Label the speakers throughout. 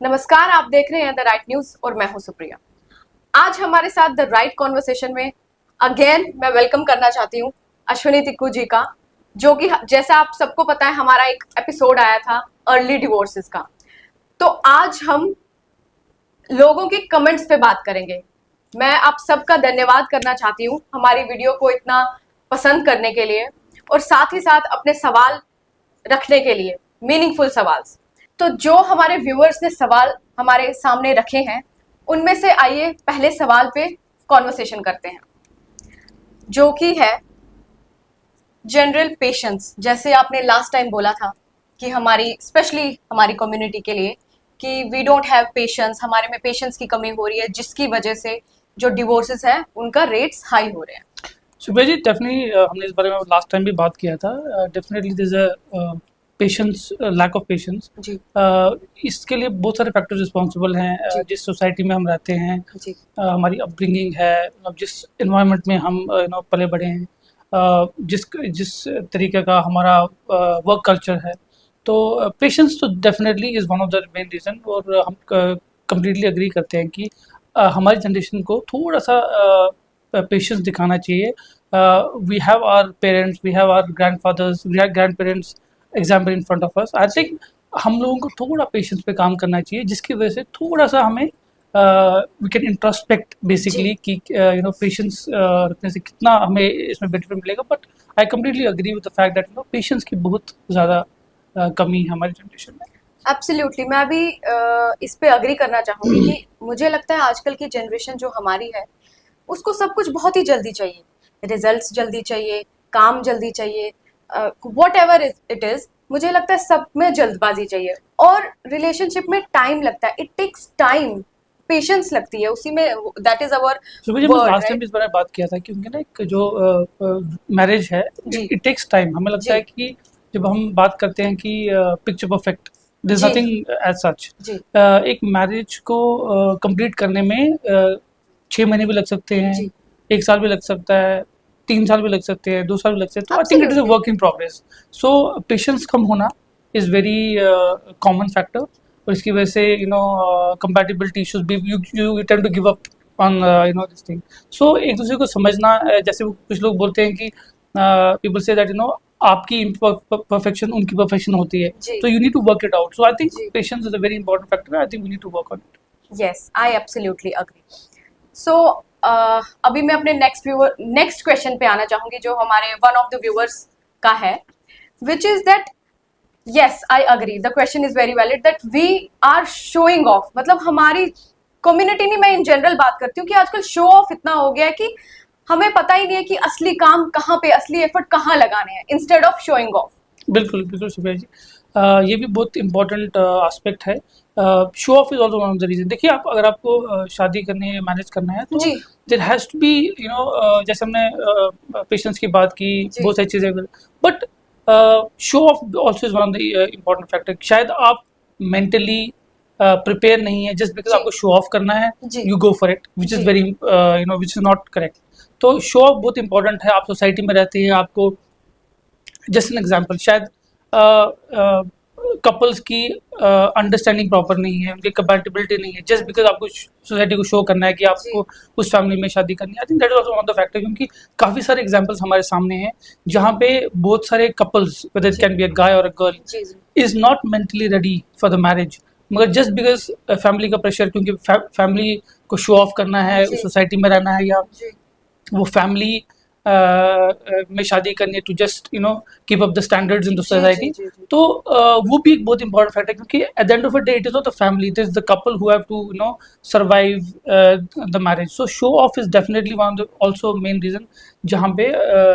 Speaker 1: नमस्कार, आप देख रहे हैं द राइट न्यूज और मैं हूं सुप्रिया। आज हमारे साथ द राइट कॉन्वर्सेशन में अगेन मैं वेलकम करना चाहती हूं अश्विनी तिक्कू जी का, जो कि जैसा आप सबको पता है हमारा एक एपिसोड आया था अर्ली डिवोर्सेस का। तो आज हम लोगों के कमेंट्स पे बात करेंगे। मैं आप सबका धन्यवाद करना चाहती हूँ हमारी वीडियो को इतना पसंद करने के लिए और साथ ही साथ अपने सवाल रखने के लिए, मीनिंगफुल सवाल। तो जो हमारे व्यूअर्स ने सवाल हमारे सामने रखे हैं उनमें से आइए पहले सवाल पे कॉन्वर्सेशन करते हैं, जो कि है जनरल पेशेंस। जैसे आपने लास्ट टाइम बोला था कि हमारी स्पेशली हमारी कम्युनिटी के लिए कि वी डोंट हैव पेशेंस, हमारे में पेशेंस की कमी हो रही है, जिसकी वजह से जो डिवोर्सेस है उनका रेट्स हाई हो रहे हैं।
Speaker 2: सुबह जी डेफिनेटली हमने इस बारे में लास्ट टाइम भी बात किया था। Definitely this a patience, lack of patience. इसके लिए बहुत सारे फैक्टर्स रिस्पॉन्सिबल हैं। जिस सोसाइटी में हम रहते हैं, हमारी अपब्रिंगिंग है, जिस इन्वायरमेंट में हम पले बड़े हैं, जिस जिस तरीके का हमारा वर्क कल्चर है, तो पेशेंस तो definitely is one of the main reason. और हम कम्प्लीटली एग्री करते हैं कि हमारी जनरेशन को थोड़ा सा पेशेंस दिखाना चाहिए। We have our parents, we have our grandfathers, we have grand parents example in front of us. I think हम लोगों को थोड़ा पेशेंस पे काम करना चाहिए, जिसकी वजह से थोड़ा सा हमें वी कैन इंट्रोस्पेक्ट बेसिकली कि पेशेंस रखने से कितना हमें इसमें बेनिफिट मिलेगा। But I completely agree with the fact that patience की बहुत ज़्यादा कमी है हमारी जनरेशन में।
Speaker 1: एब्सोल्युटली, मैं भी इस पे अग्री करना चाहूंगी कि मुझे लगता है आजकल की जनरेशन जो हमारी है उसको सब कुछ बहुत ही जल्दी चाहिए, रिजल्ट्स जल्दी चाहिए, काम जल्दी चाहिए, वॉट एवर इट इज। मुझे लगता है सब में जल्दबाजी चाहिए और रिलेशनशिप में टाइम लगता है, इट टेक्स टाइम, पेशेंस लगती है उसी में। That is our word.
Speaker 2: Last time इस बारे में बात किया था क्योंकि ना एक जो मैरिज है इट टेक्स टाइम। हमें लगता है कि जब हम बात करते हैं कि picture perfect, there is nothing as such. एक मैरिज को कंप्लीट करने में 6 महीने भी लग सकते हैं, 1 साल भी लग सकता है, 3 साल भी लग सकते हैं, 2 साल भी लग सकते हैं। तो I think it is a work in progress. So patience कम होना इज वेरी कॉमन फैक्टर। और इसकी वजह से कंपैटिबिलिटी इश्यूज भी you tend to give up on this thing. So एक दूसरे को समझना, जैसे कुछ लोग बोलते हैं कि पीपल से दैट आपकी परफेक्शन उनकी परफेक्शन होती है, तो you need to work it out. So I think patience is a very important factor. I think we need to work on it.
Speaker 1: Yes, I absolutely agree. So अभी मैं अपने next question पे आना चाहूंगी, जो हमारे वन ऑफ द व्यूअर्स का है, which is that yes I agree, the question is very valid that we are showing off. मतलब हमारी कम्युनिटी नहीं, मैं इन जनरल बात करती हूँ कि आजकल शो ऑफ इतना हो गया है कि हमें पता ही नहीं है कि असली काम कहाँ पे, असली एफर्ट कहाँ लगाने हैं, इंस्टेड ऑफ शोइंग ऑफ।
Speaker 2: बिल्कुल बिल्कुल सुबह जी, ये भी बहुत इंपॉर्टेंट एस्पेक्ट है। Show off is also one of the reason. देखिए, अगर आपको शादी करनी है, मैनेज करना है, तो देयर हैज टू बी जैसे हमने पेशेंस की बात की, बहुत सारी चीज़ें, but show off also is one of the important factor. शायद आप मेंटली प्रिपेयर नहीं है, जस्ट बिकॉज आपको शो ऑफ करना है you go for it, which is very which is not correct. तो शो ऑफ बहुत इंपॉर्टेंट है। आप सोसाइटी में रहते हैं, आपको जस्ट एन एग्जाम्पल, शायद कपल्स की अंडरस्टैंडिंग प्रॉपर नहीं है, उनकी कंपैटिबिलिटी नहीं है, जस्ट बिकॉज आपको सोसाइटी को शो करना है कि आपको उस फैमिली में शादी करनी है। I think that is also one of the factor, क्योंकि काफ़ी सारे एग्जाम्पल्स हमारे सामने हैं जहाँ पे बहुत सारे couples, whether it can be a guy or a girl, is not mentally ready for the marriage, मगर जस्ट बिकॉज फैमिली का प्रेशर, क्योंकि फैमिली को शो ऑफ करना है, सोसाइटी में रहना है, या वो फैमिली में शादी करनी है to just keep up the standards in the society. तो वो भी एक बहुत इंपॉर्टेंट फैक्टर है, क्योंकि at the end of the day it is not the family, it is the couple who have to survive the marriage. So show off is definitely one of the also main reason जहाँ पे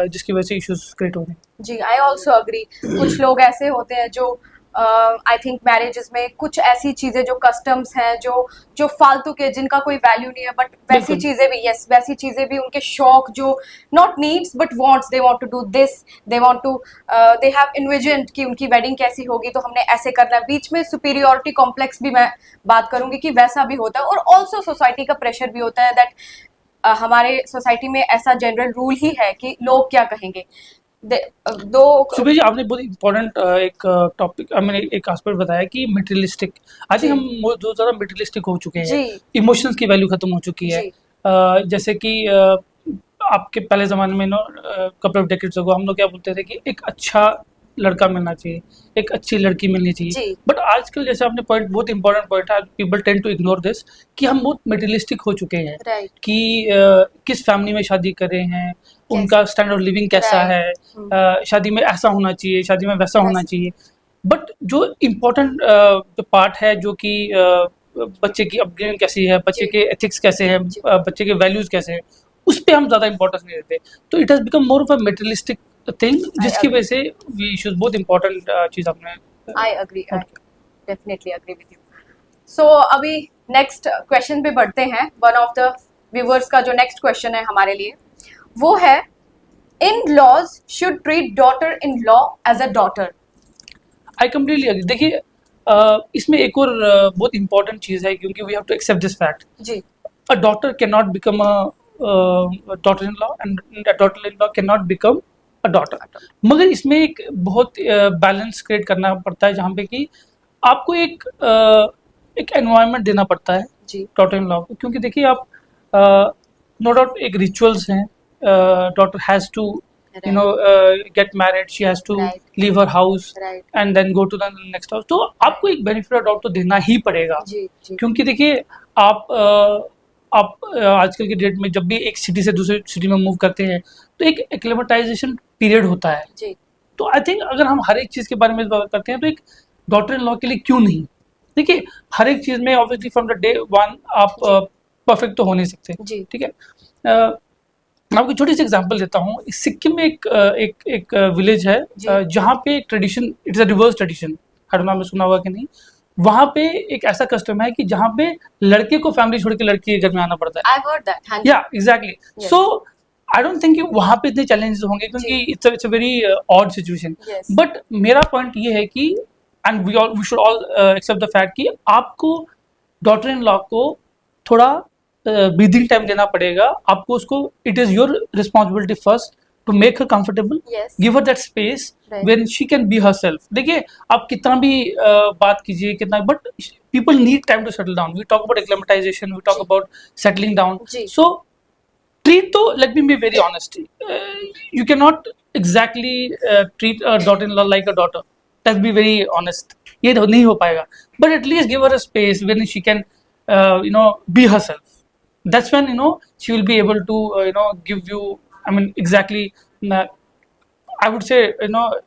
Speaker 2: जिसकी वजह से issues create हो रहे हैं।
Speaker 1: जी, आई also agree. कुछ लोग ऐसे होते हैं जो आई थिंक मैरिजेस में कुछ ऐसी चीजें जो कस्टम्स हैं जो फालतू के, जिनका कोई वैल्यू नहीं है, बट वैसी चीजें भी, यस वैसी चीजें भी, उनके शौक जो not needs but wants, they want to do this, they want to, they have envisioned कि उनकी वेडिंग कैसी होगी तो हमने ऐसे करना है। बीच में सुपीरियोरिटी कॉम्प्लेक्स भी मैं बात करूंगी कि वैसा भी होता है, और ऑल्सो सोसाइटी का प्रेशर भी होता है दैट हमारे सोसाइटी में ऐसा जनरल रूल ही है कि लोग क्या कहेंगे। दो
Speaker 2: सुबह जी आपने बहुत इम्पोर्टेंट एक टॉपिक मैंने एक एस्पेक्ट बताया कि मटेरियलिस्टिक। आई थिंक
Speaker 1: जी
Speaker 2: हम बहुत ज़्यादा मटेरियलिस्टिक हो चुके हैं,
Speaker 1: जी
Speaker 2: इमोशंस की वैल्यू खत्म हो चुकी है।
Speaker 1: जी
Speaker 2: जैसे कि आपके पहले ज़माने में नो कपल ऑफ डेकेड्स अगो हम लोग क्या बोलते थे कि एक अच्छा लड़का मिलना चाहिए, एक अच्छी लड़की मिलनी चाहिए।
Speaker 1: जी
Speaker 2: बट आजकल जैसे आपने पॉइंट बहुत इंपॉर्टेंट पॉइंट है, people tend to ignore this कि हम बहुत मटेरियलिस्टिक हो चुके हैं
Speaker 1: राइट
Speaker 2: कि किस फैमिली में शादी कर रहे हैं,
Speaker 1: कैसे
Speaker 2: उनका स्टैंडर्ड ऑफ लिविंग कैसा
Speaker 1: राइट
Speaker 2: है, शादी में ऐसा होना चाहिए, शादी में वैसा होना
Speaker 1: वैसे
Speaker 2: चाहिए। बट जो इम्पोर्टेंट जो पार्ट है जो कि बच्चे की अपब्रिंगिंग कैसी है, बच्चे
Speaker 1: जी
Speaker 2: के एथिक्स कैसे हैं,
Speaker 1: जी
Speaker 2: बच्चे के वैल्यूज कैसे हैं, उस पे हम ज़्यादा इंपॉर्टेंस नहीं देते। तो it has become more of a materialistic thing,
Speaker 1: I
Speaker 2: जिसकी वजह
Speaker 1: अग्री
Speaker 2: से वी इश्यूज बहुत इंपॉर्टेंट चीज़ आपने
Speaker 1: आई अग्री आई
Speaker 2: नोट किया।
Speaker 1: Definitely agree with you. So अभी नेक्स्ट क्वेश्चन पे बढ़ते हैं। वन ऑफ द व्यूअर्स का जो नेक्स्ट क्वेश्चन है हमारे लिए वो है, in laws should treat daughter in law as a daughter.
Speaker 2: I completely agree. देखिए इसमें एक और बहुत इंपॉर्टेंट चीज़ है, क्योंकि we have to accept this fact.
Speaker 1: जी
Speaker 2: A daughter cannot become a daughter-in-law, and a daughter-in-law cannot become a daughter. मगर इसमें एक बहुत बैलेंस क्रिएट करना पड़ता है, जहाँ पे कि आपको एक एनवायरनमेंट देना पड़ता है
Speaker 1: जी
Speaker 2: डॉटर इन लॉ को। क्योंकि देखिए आप नो डाउट एक रिचुअल्स हैं, daughter has to you know
Speaker 1: right
Speaker 2: get married, she has to
Speaker 1: right
Speaker 2: leave her house
Speaker 1: right
Speaker 2: and then go to the next house. तो आपको एक बेनिफिट ऑफ डाउट तो देना ही पड़ेगा,
Speaker 1: जी जी
Speaker 2: क्योंकि देखिए आप आजकल की डेट में जब भी एक सिटी से दूसरे सिटी में मूव करते हैं तो एक एक्लेमेटाइजेशन पीरियड होता है।
Speaker 1: जी
Speaker 2: तो आई थिंक अगर हम हर एक चीज़ के बारे में बात करते हैं तो एक डॉटर इन लॉ के लिए क्यों नहीं। देखिए हर एक चीज़ में obviously from the day one आप
Speaker 1: जी
Speaker 2: परफेक्ट तो हो नहीं सकते,
Speaker 1: जी
Speaker 2: ठीक है। मैं आपको छोटी सी एग्जांपल देता हूँ। सिक्किम में एक विलेज है
Speaker 1: जी
Speaker 2: जहाँ पे एक tradition, it's a reverse tradition, हर नाम में सुना हुआ कि नहीं। वहाँ पे एक ऐसा कस्टम है कि जहाँ पे लड़के को फैमिली छोड़ के लड़की के घर में आना पड़ता है।
Speaker 1: I heard that. हाँ जी
Speaker 2: yeah exactly.
Speaker 1: Yes
Speaker 2: so I don't think वहाँ पे इतने चैलेंजेस होंगे,
Speaker 1: जी
Speaker 2: क्योंकि it's a very odd situation.
Speaker 1: Yes
Speaker 2: but मेरा पॉइंट ये है कि and we should all accept the fact कि आपको डॉटर इन लॉ को थोड़ा ब्रीदिंग टाइम देना पड़ेगा। आपको उसको, it is your responsibility first to make her comfortable,
Speaker 1: yes
Speaker 2: give her that space
Speaker 1: right
Speaker 2: when she can be herself. देखिए आप कितना भी बात कीजिए कितना, but people need time to settle down. We talk about acclimatization, we talk
Speaker 1: जी
Speaker 2: about settling down.
Speaker 1: जी
Speaker 2: so treat, though, let me be very honest, you cannot exactly treat a daughter-in-law like a daughter. Let's be very honest, ये तो नहीं हो पाएगा। But at least give her a space when she can be herself. That's when she will be able to give you, I mean, exactly, I would say,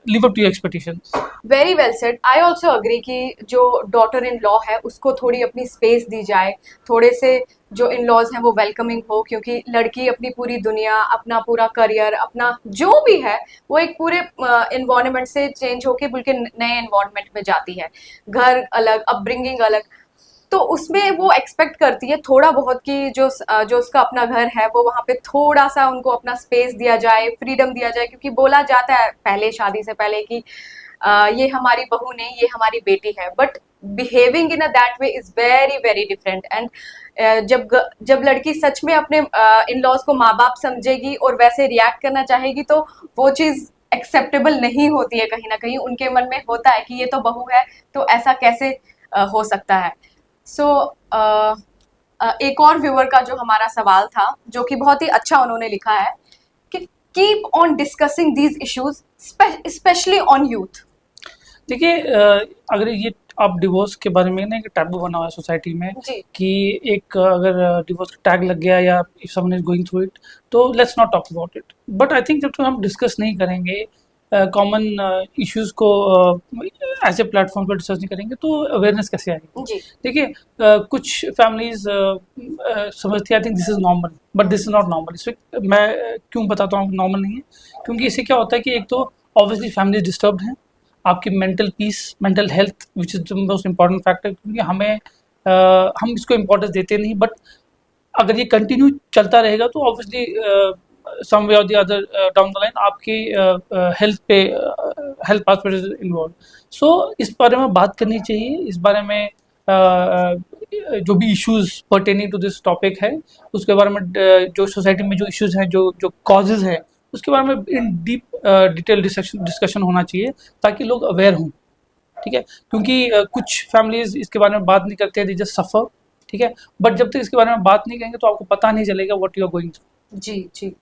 Speaker 2: live up to your expectations.
Speaker 1: Very well said. I also agree कि जो daughter in law है उसको थोड़ी अपनी space दी जाए, थोड़े से जो इन लॉज हैं वो वेलकमिंग हो, क्योंकि लड़की अपनी पूरी दुनिया, अपना पूरा करियर, अपना जो भी है वो एक पूरे इन्वायरमेंट से चेंज होके बिल्कुल नए इन्वायरमेंट में जाती है। घर अलग, अपब्रिंगिंग अलग, तो उसमें वो एक्सपेक्ट करती है थोड़ा बहुत कि जो उसका अपना घर है वो वहाँ पे थोड़ा सा उनको अपना स्पेस दिया जाए, फ्रीडम दिया जाए। क्योंकि बोला जाता है पहले, शादी से पहले, कि ये हमारी बहू नहीं, ये हमारी बेटी है। But behaving in a that way is very very different. And जब लड़की सच में अपने इन लॉज को माँ बाप समझेगी और वैसे रिएक्ट करना चाहेगी तो वो चीज़ एक्सेप्टेबल नहीं होती है। कहीं ना कहीं उनके मन में होता है कि ये तो बहू है, तो ऐसा कैसे हो सकता है। सो एक और व्यूअर का जो हमारा सवाल था, जो कि बहुत ही अच्छा उन्होंने लिखा है कि keep on discussing these issues specially on youth.
Speaker 2: देखिए अगर ये आप डिवोर्स के बारे में ना एक टैबू बना हुआ है सोसाइटी में
Speaker 1: जी
Speaker 2: कि एक अगर डिवोर्स का टैग लग गया या if someone is going through it तो let's not talk about it. But I think जब तक हम डिस्कस नहीं करेंगे, कॉमन इश्यूज को ऐसे प्लेटफॉर्म पर डिस्कस नहीं करेंगे तो अवेयरनेस कैसे आएगी।
Speaker 1: जी
Speaker 2: देखिए कुछ फैमिलीज समझती है I think this is normal, but this is not normal. इसमें मैं क्यों बताता हूँ नॉर्मल नहीं है, क्योंकि इससे क्या होता है कि एक तो ऑब्वियसली फैमिली डिस्टर्ब्ड है, आपकी mental peace, mental health which is the most important factor, क्योंकि हम इसको इम्पोर्टेंस देते नहीं। बट अगर ये कंटिन्यू चलता रहेगा तो ऑब्वियसली सम वे और the other down the line आपकी हेल्थ पाथ पर इन्वॉल्व। सो इस बारे में बात करनी चाहिए। इस बारे में जो भी issues pertaining to this topic है उसके बारे में जो सोसाइटी में जो इश्यूज हैं, जो कॉजेज हैं उसके बारे में इन डीप डिटेल डिस्कशन होना चाहिए ताकि लोग अवेयर हों, ठीक है। क्योंकि कुछ फैमिलीज इसके बारे में बात नहीं करते, दे जस्ट सफ़र, ठीक है। बट जब तक इसके बारे में बात नहीं करेंगे तो आपको पता नहीं चलेगा what you are going through.
Speaker 1: जी जी,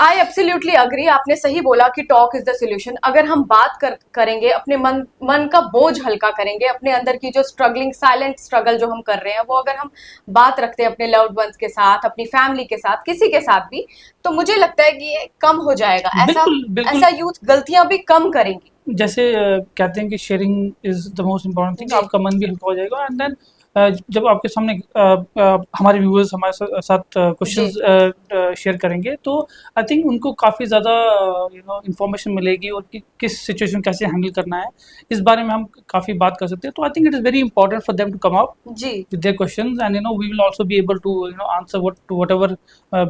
Speaker 1: आई एब्सोल्युटली अग्री। आपने सही बोला कि टॉक इज द सोल्यूशन। अगर हम बात करेंगे, अपने मन का बोझ हल्का करेंगे, अपने अंदर की जो स्ट्रगलिंग साइलेंट स्ट्रगल जो हम कर रहे हैं वो अगर हम बात रखते हैं अपने लव्ड वंस के साथ, अपनी फैमिली के साथ, किसी के साथ भी, तो मुझे लगता है कि ये कम हो जाएगा। ऐसा
Speaker 2: बिल्कुल बिल्कुल।
Speaker 1: ऐसा यूथ गलतियां भी कम करेंगी।
Speaker 2: जैसे कहते हैं कि sharing is the most important thing,
Speaker 1: जी
Speaker 2: आपका मन भी हल्का हो जाएगा। एंड देन जब आपके सामने हमारे व्यूअर्स हमारे साथ क्वेश्चंस शेयर करेंगे तो आई थिंक उनको काफ़ी ज़्यादा इंफॉर्मेशन मिलेगी और किस सिचुएशन कैसे हैंडल करना है इस बारे में हम काफ़ी बात कर सकते हैं। तो I think it is very important for them to come out
Speaker 1: जी
Speaker 2: with their questions, and we will also be able to answer whatever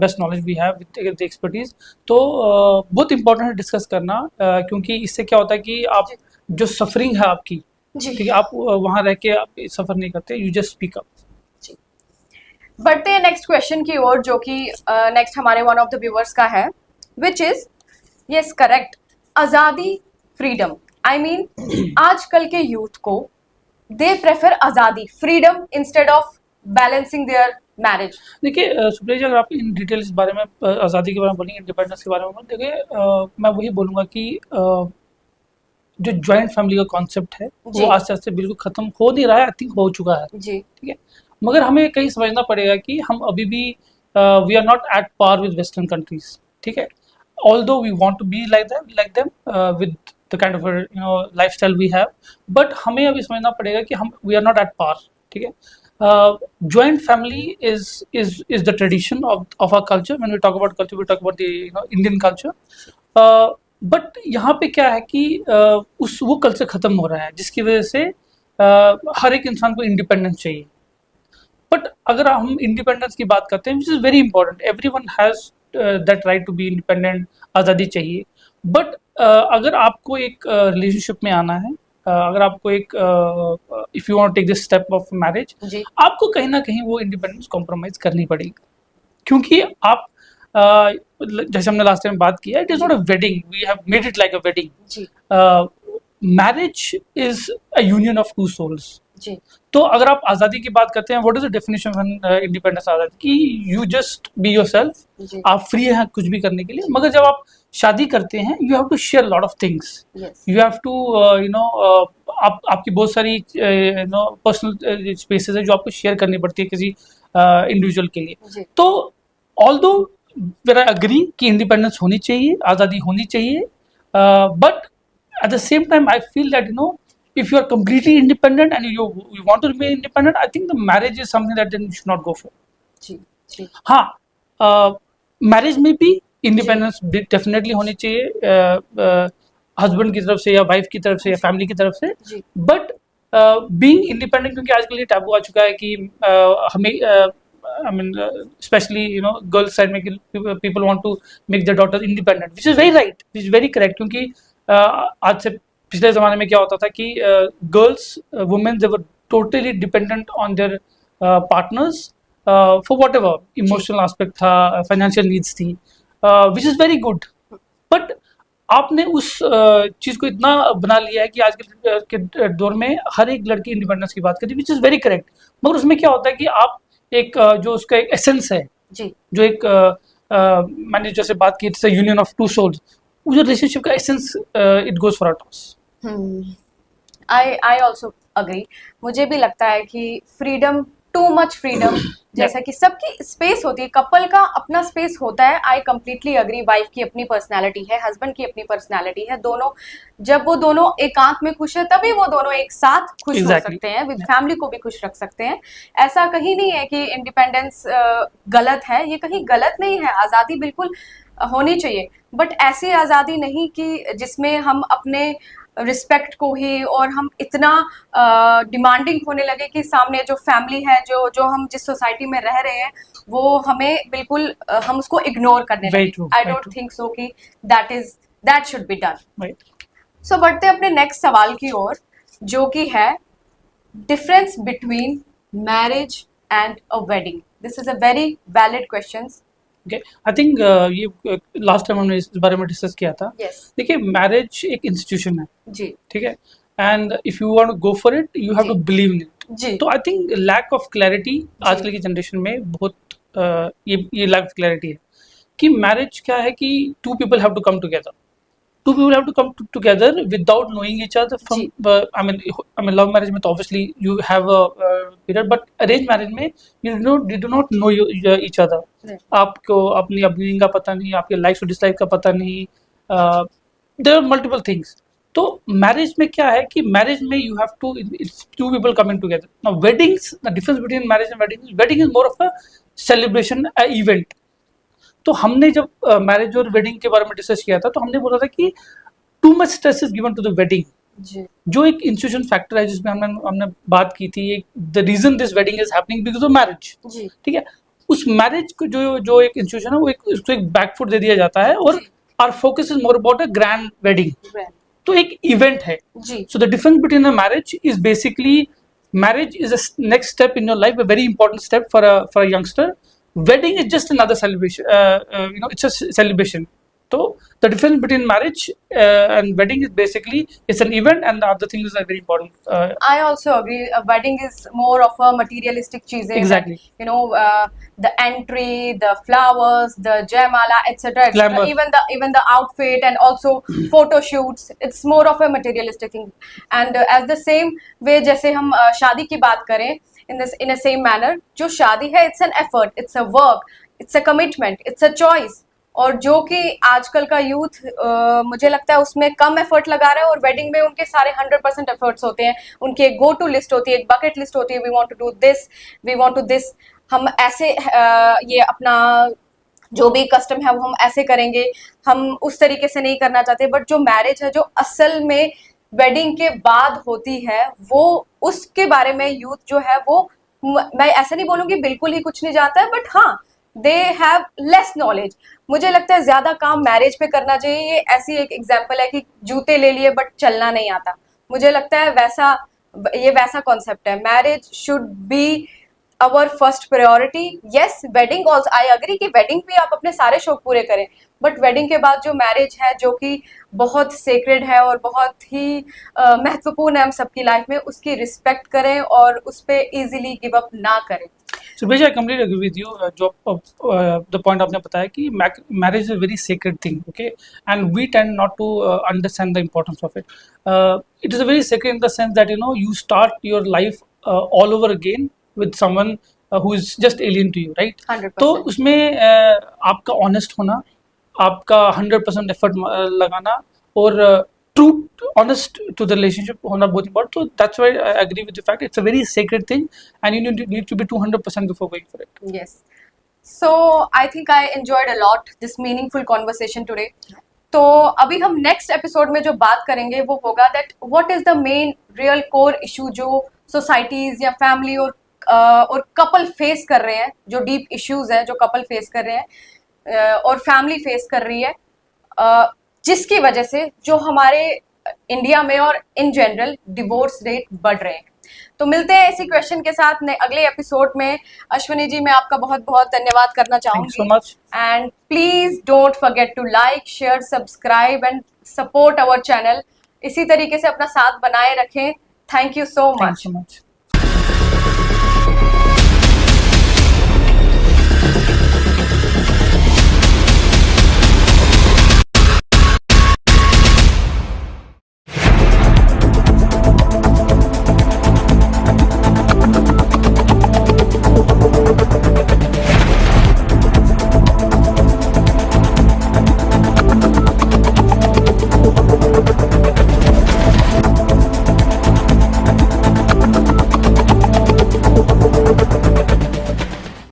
Speaker 2: best knowledge we have with the expertise. तो बहुत important है discuss करना, क्योंकि इससे क्या होता है कि आप जो सफरिंग है आपकी,
Speaker 1: जी
Speaker 2: ठीक है, आप वहाँ रह के आप सफर नहीं करते, यू जस्ट स्पीक अप।
Speaker 1: जी। बढ़ते हैं नेक्स्ट क्वेश्चन की ओर, जो कि नेक्स्ट हमारे वन ऑफ द व्यूअर्स का है, विच इज यस करेक्ट, आजादी, फ्रीडम। आई मीन आजकल के यूथ को दे प्रेफर आजादी, freedom instead of balancing there marriage.
Speaker 2: देखिए सुप्रिया जी, अगर आप इन डिटेल इस बारे में आज़ादी के बारे में बोलेंगे, इंडिपेंडेंस के बारे में बोलेंगे, देखिए मैं वही बोलूँगा कि जो जॉइंट फैमिली का कॉन्सेप्ट है
Speaker 1: जी।
Speaker 2: वो आस्ते आस्ते बिल्कुल खत्म हो नहीं रहा है, आई थिंक हो चुका है,
Speaker 1: जी
Speaker 2: ठीक है। मगर हमें कहीं समझना पड़ेगा कि हम अभी भी we are not at par with western countries, ठीक है। Although we want to be like them with the kind of lifestyle we have, but हमें अभी समझना पड़ेगा कि हम we are not at par, ठीक है। Joint family is the tradition of our culture. When we talk about culture, we talk about the Indian culture. But यहाँ पे क्या है कि उस वो कल्चर खत्म हो रहा है जिसकी वजह से हर एक इंसान को इंडिपेंडेंस चाहिए। बट अगर हम इंडिपेंडेंस की बात करते हैं, which is very important, everyone has that right to be independent, आज़ादी चाहिए। बट अगर आपको एक रिलेशनशिप में आना है, अगर आपको एक if you want take this step of marriage,
Speaker 1: जी
Speaker 2: आपको कहीं ना कहीं वो इंडिपेंडेंस कॉम्प्रोमाइज़ करनी पड़ेगी, क्योंकि आप जैसे हमने लास्ट टाइम बात किया, it is not a wedding, we have made it like a wedding.
Speaker 1: जी
Speaker 2: marriage is a union of two souls.
Speaker 1: जी
Speaker 2: तो अगर आप आज़ादी की बात करते हैं, what is the definition of independence आज़ादी, कि यू जस्ट बी योरसेल्फ,
Speaker 1: जी
Speaker 2: आप फ्री हैं कुछ भी करने के लिए। मगर जब आप शादी करते हैं, you have to share lot of things,
Speaker 1: yes
Speaker 2: you have to आपकी बहुत सारी पर्सनल स्पेसेस है जो आपको शेयर करनी पड़ती है किसी इंडिविजुअल के लिए।
Speaker 1: जी
Speaker 2: तो ऑल्दो वेर आई अग्री कि इंडिपेंडेंस होनी चाहिए, आज़ादी होनी चाहिए, but at the same time I feel that if you are completely independent and you want to remain independent, I think the marriage is something that then you should not go for.
Speaker 1: जी जी
Speaker 2: हाँ, marriage में भी independence definitely होनी चाहिए, husband की तरफ से या wife की तरफ से या फैमिली की तरफ से।
Speaker 1: जी
Speaker 2: बट बीइंग इंडिपेंडेंट, क्योंकि आजकल ये टैबू आ चुका है कि हमें I mean specially girls side में people want to make their daughter independent, which is very right, which is very correct. क्योंकि आज से पिछले ज़माने में क्या होता था कि girls women they were totally dependent on their partners for what ever emotional aspect था, फाइनेंशियल नीड्स थी, विच इज़ वेरी गुड। बट आपने उस चीज़ को इतना बना लिया है कि आज के दौर में हर एक लड़की इंडिपेंडेंस की बात करती है, विच इज़ वेरी करेक्ट। मगर उसमें क्या होता है कि आप एक जो उसका एक एसेंस है,
Speaker 1: जी
Speaker 2: जो एक मैंने जैसे बात की, it's a union of two souls, वो जो रिलेशनशिप का essence it goes for a toss.
Speaker 1: I also agree. मुझे भी लगता है कि फ्रीडम, टू मच फ्रीडम, जैसा कि सबकी स्पेस होती है, कपल का अपना स्पेस होता है। I completely agree. वाइफ की अपनी पर्सनालिटी है, हस्बैंड की अपनी पर्सनालिटी है, दोनों जब वो दोनों एकांत में खुश है तभी वो दोनों एक साथ खुश हो
Speaker 2: Exactly.
Speaker 1: सकते हैं, विद फैमिली को भी खुश रख सकते हैं। ऐसा कहीं नहीं है कि इंडिपेंडेंस गलत है, ये कहीं गलत नहीं है। आज़ादी बिल्कुल होनी चाहिए, बट ऐसी आज़ादी नहीं कि जिसमें हम अपने रिस्पेक्ट को ही और हम इतना डिमांडिंग होने लगे कि सामने जो फैमिली है, जो हम जिस सोसाइटी में रह रहे हैं, वो हमें बिल्कुल हम उसको इग्नोर करने
Speaker 2: Very
Speaker 1: लगे।
Speaker 2: true,
Speaker 1: I
Speaker 2: very
Speaker 1: don't
Speaker 2: true.
Speaker 1: Think so कि that should be done.
Speaker 2: Right.
Speaker 1: So बढ़ते अपने नेक्स्ट सवाल की ओर, जो कि है difference between marriage and a wedding. This is a very valid question.
Speaker 2: Okay, I think ये लास्ट टाइम हमने इस बारे में डिस्कस किया था.
Speaker 1: यस
Speaker 2: देखिए, मैरिज एक इंस्टीट्यूशन है,
Speaker 1: जी
Speaker 2: ठीक है, and if you want to go for it you have
Speaker 1: जी
Speaker 2: टू बिलीव इन इट.
Speaker 1: जी
Speaker 2: तो I think lack of clarity आजकल की जनरेशन में बहुत ये लैक ऑफ क्लैरिटी है कि मैरिज क्या है कि two people have to come together. Two people have to come together without knowing each other from
Speaker 1: जी
Speaker 2: I mean love marriage में तो obviously you have a period, but arranged marriage में you do not know each other.
Speaker 1: Right.
Speaker 2: आपको अपनी upbringing का पता नहीं, आपके लाइक्स और डिसलाइक का पता नहीं, देयर आर मल्टीपल थिंग्स. तो मैरिज में क्या है कि मैरिज में you have to, it's two people coming together. Now weddings, the difference between marriage and wedding is more of a celebration, a event. तो हमने जब मैरिज और वेडिंग के बारे में डिस्कस किया था तो हमने बोला था कि too much stress is given to the wedding.
Speaker 1: जी
Speaker 2: जो एक इंस्टीट्यूशन फैक्टर है जिसमें हमने बात की थी, the reason this wedding is happening because of marriage.
Speaker 1: जी
Speaker 2: ठीक है, उस मैरिज को जो एक इंस्टीट्यूशन है वो उसको एक बैकफुट दे दिया जाता है और
Speaker 1: जी
Speaker 2: our focus is more about a grand wedding.
Speaker 1: brand.
Speaker 2: तो एक इवेंट है.
Speaker 1: जी
Speaker 2: So the difference between a marriage is basically, marriage is a next step in your life, a very important step for a youngster. Wedding is just another celebration. It's a celebration. So the difference between marriage and wedding is basically it's an event, and the other thing is very important.
Speaker 1: I also agree. Wedding is more of a materialistic cheese.
Speaker 2: Exactly.
Speaker 1: The entry, the flowers, the jaymala, etc.
Speaker 2: Glamour.
Speaker 1: Even the outfit and also photo shoots. It's more of a materialistic thing. And as the same way, जैसे हम शादी की बात करें, in a same manner, जो शादी है, it's an effort, it's a work, it's a commitment, it's a choice. और जो कि आजकल का यूथ मुझे लगता है उसमें कम एफर्ट लगा रहा है, और वेडिंग में उनके सारे 100% एफर्ट्स होते हैं. उनकी एक गो टू लिस्ट होती है, एक बकेट लिस्ट होती है. We want to do this, we want to this. हम ऐसे ये अपना जो भी कस्टम है वो हम ऐसे करेंगे, हम उस तरीके से नहीं करना चाहते. बट जो मैरिज है, जो असल में वेडिंग के बाद होती है, वो उसके बारे में यूथ जो है वो, मैं ऐसा नहीं बोलूँगी बिल्कुल ही कुछ नहीं जानता है, बट हाँ, दे हैव लेस नॉलेज. मुझे लगता है ज्यादा काम मैरिज पे करना चाहिए. ये ऐसी एक एग्जांपल है कि जूते ले लिए बट चलना नहीं आता. मुझे लगता है वैसा कॉन्सेप्ट है. Marriage should be our first priority. Yes, wedding also, I agree कि वेडिंग भी आप अपने सारे शौक पूरे करें, बट वेडिंग के बाद जो मैरिज है, जो कि बहुत सेक्रेड है और बहुत ही महत्वपूर्ण है हम सबकी लाइफ में, उसकी रिस्पेक्ट करें और उस पर इजीली गिव अप ना करें.
Speaker 2: So basically, I completely agree with you. जो the point आपने बताया कि marriage is a very sacred thing, okay, and we tend not to understand the importance of it. It is a very sacred in the sense that you start your life all over again with someone who is just alien to you, right?
Speaker 1: 100%.
Speaker 2: तो उसमें आपका honest होना, आपका 100% effort लगाना और true honest to the relationship होना बहुत important. So that's why I agree with the fact it's a very sacred thing, and you need to be 200% before going for it.
Speaker 1: Yes. So I think I enjoyed a lot this meaningful conversation today. तो अभी हम next episode में जो बात करेंगे वो होगा that what is the main real core issue जो सोसाइटीज या फैमिली और कपल फेस कर रहे हैं, जो डीप इश्यूज है जो कपल फेस कर रहे हैं और फैमिली फेस कर रही है, जिसकी वजह से जो हमारे इंडिया में और इन जनरल डिवोर्स रेट बढ़ रहे हैं. तो मिलते हैं इसी क्वेश्चन के साथ अगले एपिसोड में. अश्विनी जी, मैं आपका बहुत बहुत धन्यवाद करना चाहूंगी.
Speaker 2: Thank you so much.
Speaker 1: And please don't forget to like, share, subscribe and support our channel. इसी तरीके से अपना साथ बनाए रखें. Thank you so
Speaker 2: Thank
Speaker 1: much.
Speaker 2: you so much.